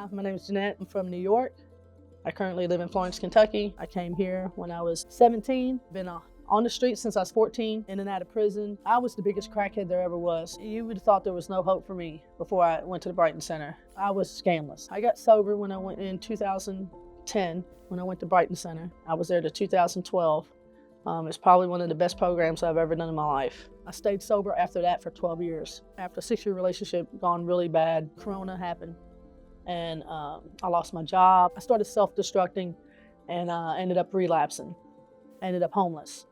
Hi, my name is Jennette. I'm from New York. I currently live in Florence, Kentucky. I came here when I was 17. Been on the street since I was 14, in and out of prison. I was the biggest crackhead there ever was. You would have thought there was no hope for me before I went to the Brighton Center. I was scamless. I got sober when I went in 2010, when I went to Brighton Center. I was there to 2012. It's probably one of the best programs I've ever done in my life. I stayed sober after that for 12 years. After a 6-year relationship gone really bad, Corona happened, and I lost my job. I started self-destructing and ended up relapsing. I ended up homeless.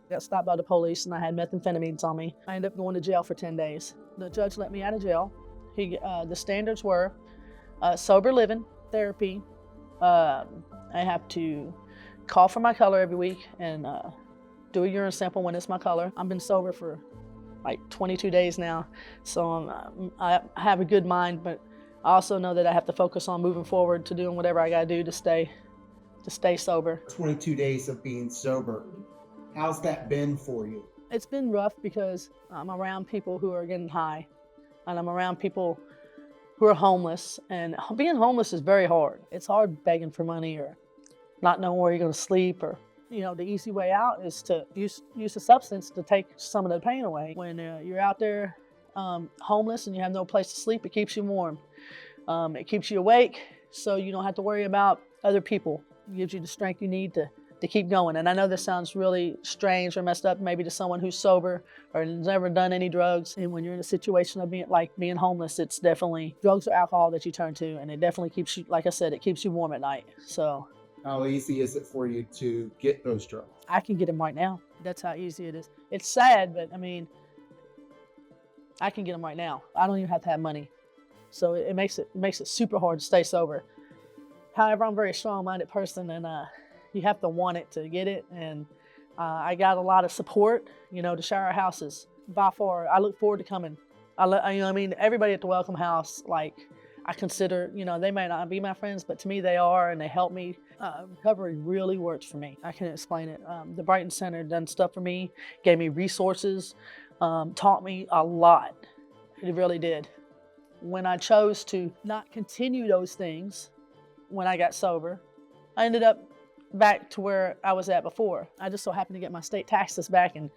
Got stopped by the police and I had methamphetamines on me. I ended up going to jail for 10 days. The judge let me out of jail. The standards were sober living, therapy. I have to call for my color every week and do a urine sample when it's my color. I've been sober for like 22 days now, so I have a good mind, but I also know that I have to focus on moving forward to doing whatever I gotta do to stay sober. 22 days of being sober. How's that been for you? It's been rough because I'm around people who are getting high, and I'm around people who are homeless, and being homeless is very hard. It's hard begging for money or not knowing where you're gonna sleep, or the easy way out is to use a substance to take some of the pain away. When you're out there homeless and you have no place to sleep, it keeps you warm. It keeps you awake, so you don't have to worry about other people. It gives you the strength you need to keep going. And I know this sounds really strange or messed up maybe to someone who's sober or has never done any drugs. And when you're in a situation of being homeless, it's definitely drugs or alcohol that you turn to, and it definitely keeps you, like I said, it keeps you warm at night. So how easy is it for you to get those drugs? I can get them right now. That's how easy it is. It's sad, but I mean, I can get them right now. I don't even have to have money. So it makes it super hard to stay sober. However, I'm a very strong-minded person, and you have to want it to get it. And I got a lot of support, to share our houses. By far, I look forward to coming. Everybody at the Welcome House, I consider, they may not be my friends, but to me they are, and they help me. Recovery really works for me. I can't explain it. The Brighton Center done stuff for me, gave me resources, taught me a lot. It really did. When I chose to not continue those things when I got sober, I ended up back to where I was at before. I just so happened to get my state taxes back, and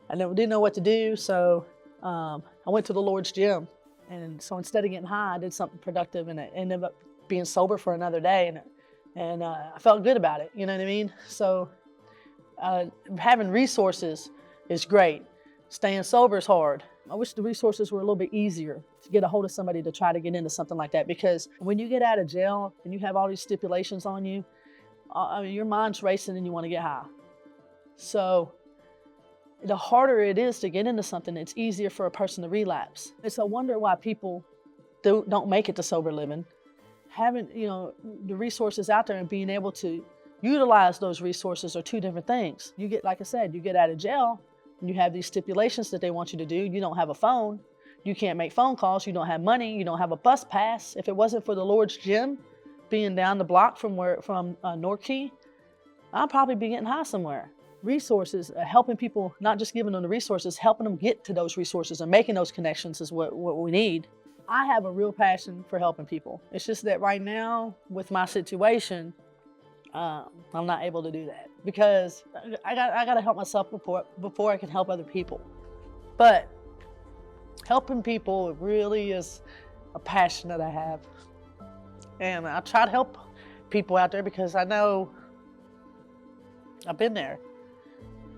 I didn't know what to do, so I went to the Lord's gym. And so instead of getting high, I did something productive, and it ended up being sober for another day, and I felt good about it, you know what I mean? So having resources is great. Staying sober is hard. I wish the resources were a little bit easier to get a hold of somebody to try to get into something like that, because when you get out of jail and you have all these stipulations on you, your mind's racing and you want to get high. So the harder it is to get into something, it's easier for a person to relapse. It's a wonder why people don't make it to sober living. Having, the resources out there and being able to utilize those resources are two different things. You get, like I said, you get out of jail and you have these stipulations that they want you to do. You don't have a phone. You can't make phone calls. You don't have money. You don't have a bus pass. If it wasn't for the Lord's gym being down the block from North Key, I'd probably be getting high somewhere. Resources, helping people, not just giving them the resources, helping them get to those resources and making those connections is what we need. I have a real passion for helping people. It's just that right now, with my situation, I'm not able to do that because I got to help myself before I can help other people. But helping people really is a passion that I have. And I try to help people out there because I know I've been there.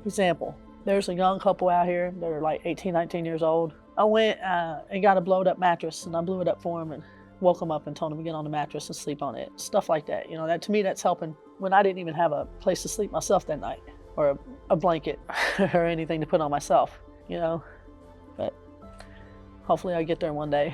Example, there's a young couple out here. They're like 18, 19 years old. I went and got a blowed up mattress, and I blew it up for them and woke them up and told them to get on the mattress and sleep on it. Stuff like that. That to me, that's helping when I didn't even have a place to sleep myself that night, or a blanket or anything to put on myself, But hopefully I get there one day.